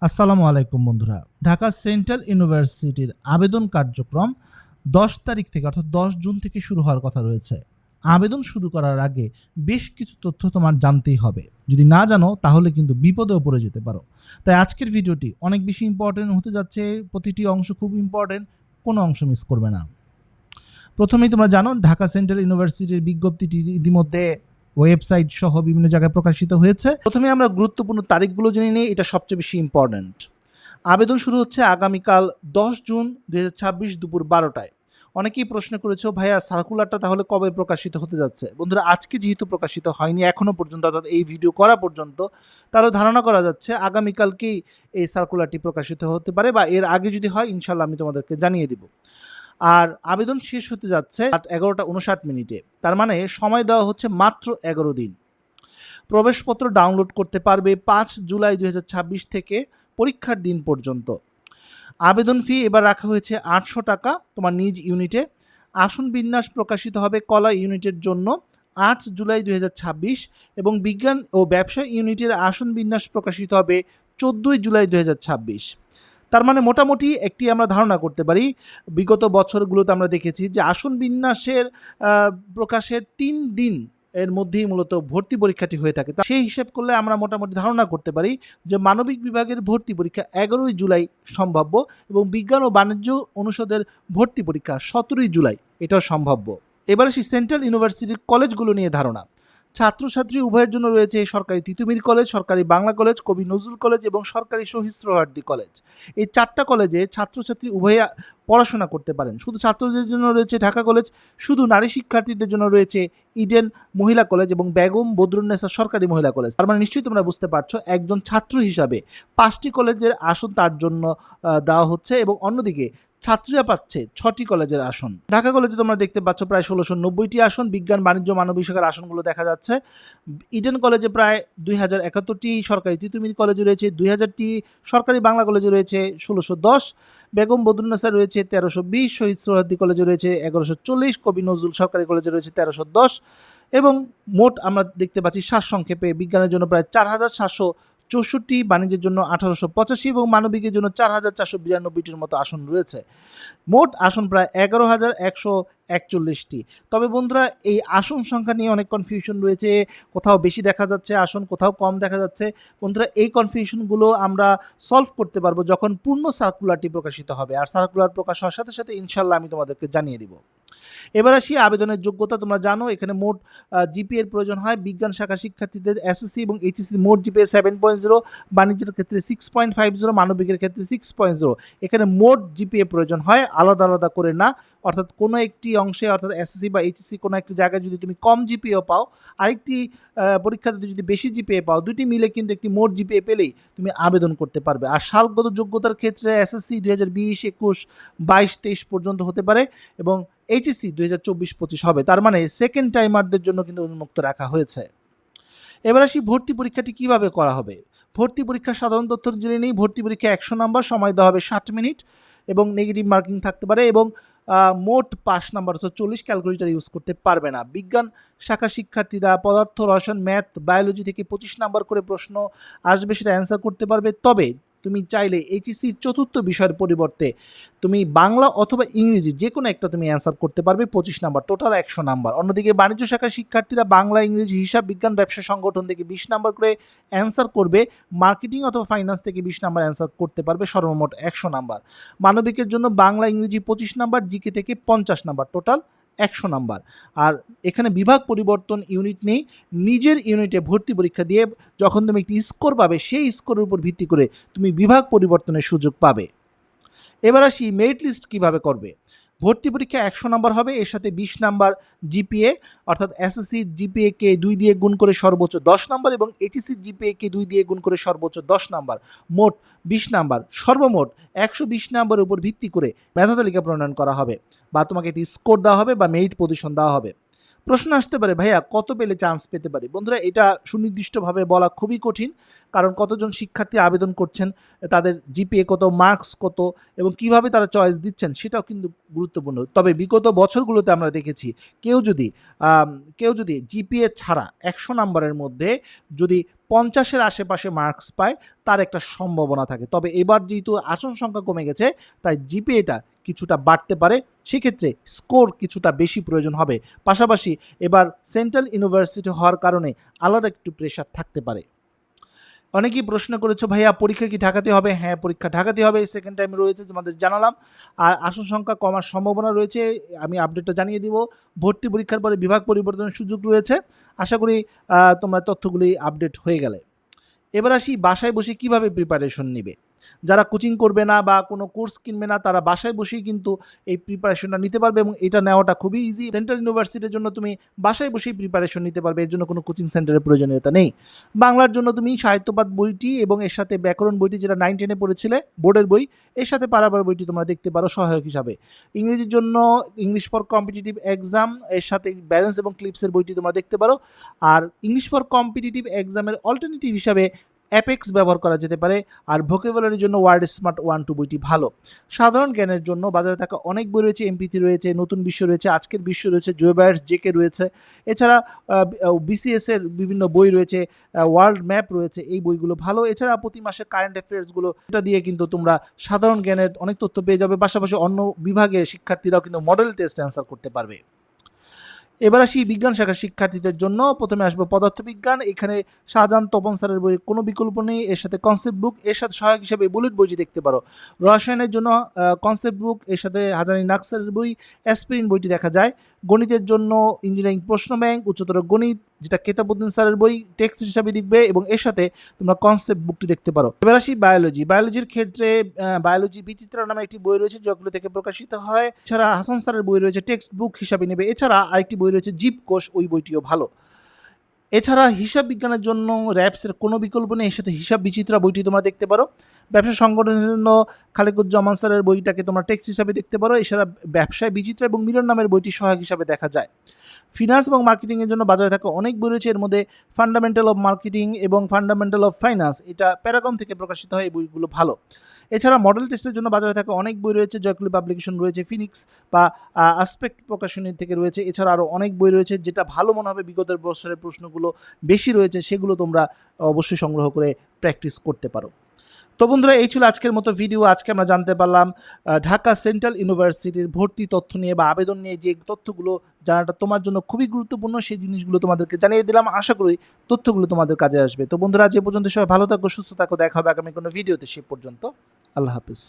আসসালামু আলাইকুম বন্ধুরা। ঢাকা সেন্ট্রাল ইউনিভার্সিটির আবেদন কার্যক্রম ১০ তারিখ থেকে অর্থাৎ ১০ জুন থেকে শুরু হওয়ার কথা রয়েছে। আবেদন শুরু করার আগে বেশ কিছু তথ্য তোমার জানতেই হবে। যদি না জানো তাহলে কিন্তু বিপদেও পড়ে যেতে পারো। তাই আজকের ভিডিওটি অনেক বেশি ইম্পর্টেন্ট হতে যাচ্ছে। প্রতিটি অংশ খুব ইম্পর্টেন্ট, কোনো অংশ মিস করবে না। প্রথমেই তোমরা জানো ঢাকা সেন্ট্রাল ইউনিভার্সিটির বিজ্ঞপ্তিটি ইতিমধ্যে ওয়েবসাইট সহ বিভিন্ন জায়গায় প্রকাশিত হয়েছে। প্রথমে আমরা গুরুত্বপূর্ণ তারিখগুলো জেনে নিই, এটা সবচেয়ে বেশি ইম্পর্ট্যান্ট। আবেদন শুরু হচ্ছে আগামীকাল ১০ জুন ২০২৬ দুপুর ১২টায়। অনেকেই প্রশ্ন করেছো ভাইয়া সার্কুলারটা তাহলে কবে প্রকাশিত হতে যাচ্ছে? বন্ধুরা আজকে যেহেতু প্রকাশিত হয়নি এখনো পর্যন্ত, অর্থাৎ এই ভিডিও করা পর্যন্ত, তাহলে ধারণা করা যাচ্ছে আগামীকালকেই এই সার্কুলারটি প্রকাশিত হতে পারে, বা এর আগে যদি হয় ইনশাল্লাহ আমি তোমাদেরকে জানিয়ে দিব। আর আবেদন শেষ হতে যাচ্ছে 11টা 59 মিনিটে, তার মানে সময় দেওয়া হচ্ছে মাত্র 11 দিন। প্রবেশপত্র ডাউনলোড করতে পারবে 5 জুলাই 2026 থেকে পরীক্ষার দিন পর্যন্ত। আবেদন ফি এবার রাখা হয়েছে 800 টাকা তোমার নিজ ইউনিটে। আসন বিন্যাস প্রকাশিত হবে কলা ইউনিটের জন্য 8 জুলাই 2026 এবং বিজ্ঞান ও ব্যবসা ইউনিটের আসন বিন্যাস প্রকাশিত হবে 14 জুলাই 2026। তার মানে মোটামুটি একটি আমরা ধারণা করতে পারি, বিগত বছরগুলোতে আমরা দেখেছি যে আসন বিন্যাসের প্রকাশের 3 দিন এর মধ্যেই মূলত ভর্তি পরীক্ষাটি হয়ে থাকে। সেই হিসেব করলে আমরা মোটামুটি ধারণা করতে পারি যে মানবিক বিভাগের ভর্তি পরীক্ষা 11 জুলাই সম্ভাব্য এবং বিজ্ঞান ও বাণিজ্য অনুষদের ভর্তি পরীক্ষা 17 জুলাই এটাও সম্ভাব্য। এবার আসি সেন্ট্রাল ইউনিভার্সিটির কলেজগুলো নিয়ে ধারণা। ছাত্রছাত্রী উভয়ের জন্য রয়েছে সরকারি তিতুমির কলেজ, সরকারি বাংলা কলেজ, কবি নজরুল কলেজ এবং সরকারি শহীদ সোহরাওয়ার্দী কলেজ। এই 4টা কলেজে ছাত্রছাত্রী উভয়ে পড়াশোনা করতে পারেন। শুধু ছাত্রদের জন্য রয়েছে ঢাকা কলেজ, শুধু নারী শিক্ষার্থীদের জন্য রয়েছে ইডেন মহিলা কলেজ এবং বেগম বদরুন্নেসা সরকারি মহিলা কলেজ। তার মানে নিশ্চয়ই তোমরা বুঝতে পারছো একজন ছাত্র হিসাবে 5টি কলেজের আসন তার জন্য দেওয়া হচ্ছে, এবং অন্যদিকে ছাত্রীরা পাচ্ছে 6টি কলেজের আসন। ঢাকা কলেজে তোমরা দেখতে পাচ্ছ প্রায় 1690টি আসন, বিজ্ঞান বাণিজ্য মানবিক শাখার আসনগুলো দেখা যাচ্ছে। ইডেন কলেজে প্রায় 2071টি, সরকারি তিতুমির কলেজে রয়েছে 2000টি, সরকারি বাংলা কলেজে রয়েছে 1610, বেগম বদরুন্নেসা রয়েছে 1320, শহীদ সোহরাওয়ার্দী কলেজে রয়েছে 1140, কবি নজরুল সরকারি কলেজে রয়েছে 1310 এবং মোট আমরা দেখতে পাচ্ছি সারসংক্ষেপে বিজ্ঞানের জন্য প্রায় 4764, বাণিজ্যের জন্য 1885 এবং মানবিকের জন্য 4492টির মতো আসন রয়েছে। মোট আসন প্রায় 11,141টি। তবে বন্ধুরা এই আসন সংখ্যা নিয়ে অনেক কনফিউশন রয়েছে, কোথাও বেশি দেখা যাচ্ছে আসন, কোথাও কম দেখা যাচ্ছে। বন্ধুরা এই কনফিউশনগুলো আমরা সলভ করতে পারবো যখন পূর্ণ সার্কুলারটি প্রকাশিত হবে, আর সার্কুলার প্রকাশ হওয়ার সাথে সাথে ইনশাল্লাহ আমি তোমাদেরকে জানিয়ে দিব। এবার আসি আবেদনের যোগ্যতা। তোমরা জানো এখানে মোট জিপিএ এর প্রয়োজন হয়। বিজ্ঞান শাখা শিক্ষার্থীদের এসএসসি এবং এইচএসসি মোট জিপিএ 7.0, বাণিজ্যের ক্ষেত্রে 6.50, মানবিকের ক্ষেত্রে 6.0। এখানে মোট জিপিএ প্রয়োজন হয়, আলাদা আলাদা করে না। অর্থাৎ কোনো একটি অংশে, অর্থাৎ এসএসসি বা এইচএসসি কোনো একটি জায়গায় যদি তুমি কম জিপিএ পাও, আরেকটি পরীক্ষাতে যদি বেশি জিপিএ পাও, দুটি মিলে কিন্তু একটি মোট জিপিএ পেলেই তুমি আবেদন করতে পারবে। আর সালগত যোগ্যতার ক্ষেত্রে এসএসসি 2020, 21, 22, 23 পর্যন্ত হতে পারে এবং এইচএসসি 2024-25 হবে। তার মানে সেকেন্ড টাইমারদের জন্য কিন্তু উন্মুক্ত রাখা হয়েছে। এবার আসি ভর্তি পরীক্ষাটি কিভাবে করা হবে। ভর্তি পরীক্ষার সাধারণ তথ্য জেনে নেই। ভর্তি পরীক্ষা 100 নাম্বার, সময় দেওয়া হবে 60 মিনিট এবং নেগেটিভ মার্কিং থাকতে পারে এবং মোট পাস নাম্বার হচ্ছে 40, ক্যালকুলেটর ইউজ করতে পারবে না। বিজ্ঞান শাখা শিক্ষার্থীরা পদার্থ, রসায়ন, ম্যাথ, বায়োলজি থেকে 25 নাম্বার করে প্রশ্ন আসবে, সেটা অ্যান্সার করতে পারবে। তবে তুমি চাইলে এইচএসসি চতুর্থ বিষয়ের পরিবর্তে তুমি বাংলা অথবা ইংরেজি যে কোনো একটা তুমি অ্যান্সার করতে পারবে, 25 নাম্বার, টোটাল 100 নাম্বার। অন্যদিকে বাণিজ্য শাখার শিক্ষার্থীরা বাংলা, ইংরেজি, হিসাব বিজ্ঞান, ব্যবসা সংগঠন থেকে 20 নাম্বার করে অ্যান্সার করবে। মার্কেটিং অথবা ফাইন্যান্স থেকে 20 নাম্বার অ্যান্সার করতে পারবে, সর্বমোট 100 নাম্বার। মানবিকের জন্য বাংলা, ইংরেজি 25 নাম্বার, জিকে থেকে 50 নাম্বার, টোটাল 100 নাম্বার। আর এখানে বিভাগ পরিবর্তন ইউনিট নেই, নিজের ইউনিটে ভর্তি পরীক্ষা দিয়ে যখন তুমি একটি স্কোর পাবে সেই স্কোরের উপর ভিত্তি করে তুমি বিভাগ পরিবর্তনের সুযোগ পাবে। এবার আসি মেরিট লিস্ট কিভাবে করবে। ভর্তি পরীক্ষা 100 নাম্বার হবে, এর সাথে 20 নাম্বার জিপিএ, অর্থাৎ এসএসসি জিপিএ কে 2 দিয়ে গুণ করে সর্বোচ্চ 10 নাম্বার এবং এইচএসসি জিপিএ কে 2 দিয়ে গুণ করে সর্বোচ্চ 10 নাম্বার, মোট 20 নাম্বার। সর্বমোট 120 নাম্বারের উপর ভিত্তি করে মেধা তালিকা প্রণয়ন করা হবে, বা তোমাকে একটি স্কোর দেওয়া হবে বা মেরিট পজিশন দেওয়া হবে। প্রশ্ন আসতে পারে ভাইয়া কত পেলে চান্স পেতে পারি। বন্ধুরা এটা সুনির্দিষ্টভাবে বলা খুবই কঠিন, কারণ কতজন শিক্ষার্থী আবেদন করছেন, তাদের জিপিএ কত, মার্কস কত এবং কিভাবে তারা চয়েস দিচ্ছেন সেটাও কিন্তু গুরুত্বপূর্ণ। তবে বিগত বছরগুলোতে আমরা দেখেছি কেউ যদি কেউ যদি জিপিএ ছাড়া 100 নাম্বারের মধ্যে যদি 50-এর আশেপাশে মার্কস পায় তার একটা সম্ভাবনা থাকে। তবে এবার যেহেতু আসন সংখ্যা কমে গেছে তাই জিপিএটা কিছুটা বাড়তে পারে, সেক্ষেত্রে স্কোর কিছুটা বেশি প্রয়োজন হবে। পাশাপাশি এবার সেন্ট্রাল ইউনিভার্সিটি হওয়ার কারণে আলাদা একটু প্রেশার থাকতে পারে। অনেকেই প্রশ্ন করেছো ভাইয়া পরীক্ষা কি ঢাকাতে হবে? হ্যাঁ, পরীক্ষা ঢাকাতে হবে। সেকেন্ড টাইম রয়েছে তোমাদের জানালাম। আর আসন সংখ্যা কমার সম্ভাবনা রয়েছে, আমি আপডেটটা জানিয়ে দিব। ভর্তি পরীক্ষার পরে বিভাগ পরিবর্তনের সুযোগ রয়েছে। আশা করি তোমরা তথ্যগুলি আপডেট হয়ে গেলে। এবার আসি বাসায় বসে কিভাবে প্রিপারেশন নিবে। যারা কোচিং করবে না বা কোনো কোর্স কিনবে না তারা বাসায় বসেই কিন্তু এই প্রিপারেশনটা নিতে পারবে এবং এটা নেওয়াটা খুবই ইজি। সেন্ট্রাল ইউনিভার্সিটির জন্য তুমি বাসায় বসেই প্রিপারেশন নিতে পারবে, এর জন্য কোনো কোচিং সেন্টারের প্রয়োজনীয়তা নেই। বাংলার জন্য তুমি সাহিত্যপাঠ বইটি এবং এর সাথে ব্যাকরণ বইটি যেটা 9-10-এ পড়েছিলে বোর্ডের বই, এর সাথে পারাবার বইটি তোমরা দেখতে পারো সহায়ক হিসাবে। ইংরেজির জন্য ইংলিশ ফর কম্পিটিটিভ এক্সাম এর সাথে ব্যালেন্স এবং ক্লিপসের বইটি তোমরা দেখতে পারো। আর ইংলিশ ফর কম্পিটিটিভ এক্সামের অল্টারনেটিভ হিসাবে অ্যাপেক্স ব্যবহার করা যেতে পারে। আর ভোকেবুলারির জন্য ওয়ার্ড স্মার্ট 1-2 বইটি ভালো। সাধারণ জ্ঞানের জন্য বাজারে থাকা অনেক বই রয়েছে, এমপিটি রয়েছে, নতুন বিশ্ব রয়েছে, আজকের বিশ্ব রয়েছে, জোবায়ার্স জেকে রয়েছে। এছাড়া বিসিএস এর বিভিন্ন বই রয়েছে, ওয়ার্ল্ড ম্যাপ রয়েছে, এই বইগুলো ভালো। এছাড়া প্রতি মাসে কারেন্ট অ্যাফেয়ার্সগুলো এটা দিয়ে কিন্তু তোমরা সাধারণ জ্ঞানের অনেক তথ্য পেয়ে যাবে। পাশাপাশি অন্য বিভাগের শিক্ষার্থীরাও কিন্তু মডেল টেস্ট অ্যান্সার করতে পারবে। এবার আসি বিজ্ঞান শাখার শিক্ষার্থীদের জন্য। প্রথমে আসবো পদার্থবিজ্ঞান। এখানে শাহজাহান তপন স্যারের বইয়ের কোনো বিকল্প নেই, এর সাথে কনসেপ্ট বুক, এর সাথে সহায়ক হিসেবে বুলেট বইটি দেখতে পারো। রসায়নের জন্য কনসেপ্ট বুক, এর সাথে হাজারি নাকসারের বই, অ্যাসপিরিন বইটি দেখা যায়। গণিতের জন্য ইঞ্জিনিয়ারিং প্রশ্ন ব্যাংক, উচ্চতর গণিত যেটা কেতাবউদ্দিন স্যারের বই টেক্সট হিসাবে দেখবে এবং এর সাথে তোমরা কনসেপ্ট বুকটি দেখতে পারো। এবার আসি বায়োলজি। বায়োলজির ক্ষেত্রে বায়োলজি বিচিত্রা নামে একটি বই রয়েছে যেগুলো থেকে প্রকাশিত হয়। এছাড়া হাসান স্যারের বই রয়েছে, টেক্সট বুক হিসাবে নেবে। এছাড়া আরেকটি বই রয়েছে জীবকোষ, ওই বইটিও ভালো। এছাড়া হিসাব বিজ্ঞানের জন্য র্যাপসের কোনো বিকল্প নেই, এর সাথে হিসাব বিচিত্রা বইটি তোমরা দেখতে পারো। ব্যবসা সংগঠনের জন্য খালেকুজ্জামান স্যারের বইটাকে তোমরা টেক্সট হিসাবে দেখতে পারো। এছাড়া ব্যবসায় বিচিত্রা এবং মিলন নামের বইটি সহায়ক হিসাবে দেখা যায়। ফিনান্স এবং মার্কেটিংয়ের জন্য বাজারে থাকা অনেক বই রয়েছে, এর মধ্যে ফান্ডামেন্টাল অফ মার্কেটিং এবং ফান্ডামেন্টাল অফ ফাইন্যান্স, এটা প্যারাগন থেকে প্রকাশিত হয়, এই বইগুলো ভালো। এছাড়া মডেল টেস্টের জন্য বাজারে থাকা অনেক বই রয়েছে, জয়কুলি পাবলিকেশন রয়েছে, ফিনিক্স বা আসপেক্ট প্রকাশনী থেকে রয়েছে। এছাড়া আরও অনেক বই রয়েছে, যেটা ভালো মনে হবে বিগত বছরের প্রশ্নগুলো বেশি রয়েছে সেগুলো তোমরা অবশ্যই সংগ্রহ করে প্র্যাকটিস করতে পারো। তো বন্ধুরা, এই ছিল আজকের মতো ভিডিও। আজকে আমরা জানতে পারলাম ঢাকা সেন্ট্রাল ইউনিভার্সিটির ভর্তি তথ্য নিয়ে বা আবেদন নিয়ে যে তথ্যগুলো জানাটা তোমার জন্য খুবই গুরুত্বপূর্ণ, সেই জিনিসগুলো তোমাদেরকে জানিয়ে দিলাম। আশা করি তথ্যগুলো তোমাদের কাজে আসবে। তো বন্ধুরা, যে পর্যন্ত সবাই ভালো থাকো, সুস্থ থাকো, দেখা হবে আগামী কোনো ভিডিওতে। সে পর্যন্ত আল্লাহ হাফিজ।